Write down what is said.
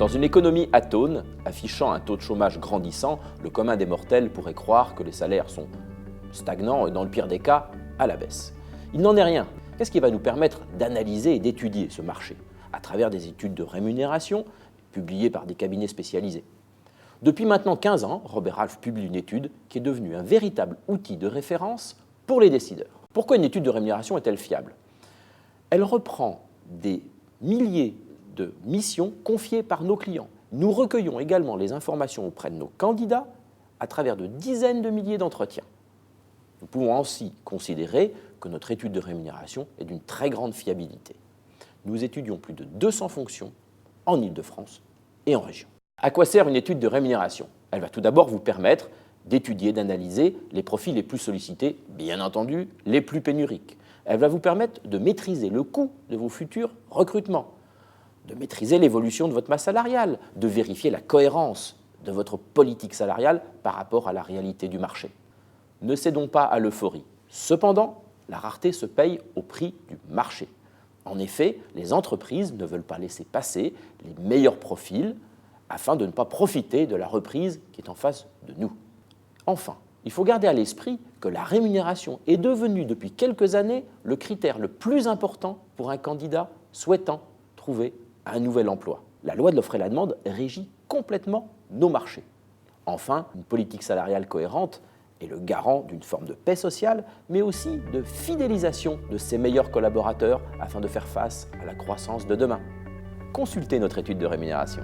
Dans une économie atone, affichant un taux de chômage grandissant, le commun des mortels pourrait croire que les salaires sont stagnants et dans le pire des cas, à la baisse. Il n'en est rien. Qu'est-ce qui va nous permettre d'analyser et d'étudier ce marché à travers des études de rémunération publiées par des cabinets spécialisés? Depuis maintenant 15 ans, Robert Half publie une étude qui est devenue un véritable outil de référence pour les décideurs. Pourquoi une étude de rémunération est-elle fiable? Elle reprend des milliers de missions confiées par nos clients. Nous recueillons également les informations auprès de nos candidats à travers de dizaines de milliers d'entretiens. Nous pouvons ainsi considérer que notre étude de rémunération est d'une très grande fiabilité. Nous étudions plus de 200 fonctions en Île-de-France et en région. À quoi sert une étude de rémunération? Elle va tout d'abord vous permettre d'étudier, d'analyser les profils les plus sollicités, bien entendu les plus pénuriques. Elle va vous permettre de maîtriser le coût de vos futurs recrutements, de maîtriser l'évolution de votre masse salariale, de vérifier la cohérence de votre politique salariale par rapport à la réalité du marché. Ne cédons pas à l'euphorie. Cependant, la rareté se paye au prix du marché. En effet, les entreprises ne veulent pas laisser passer les meilleurs profils afin de ne pas profiter de la reprise qui est en face de nous. Enfin, il faut garder à l'esprit que la rémunération est devenue depuis quelques années le critère le plus important pour un candidat souhaitant trouver un nouvel emploi. La loi de l'offre et la demande régit complètement nos marchés. Enfin, une politique salariale cohérente est le garant d'une forme de paix sociale, mais aussi de fidélisation de ses meilleurs collaborateurs afin de faire face à la croissance de demain. Consultez notre étude de rémunération.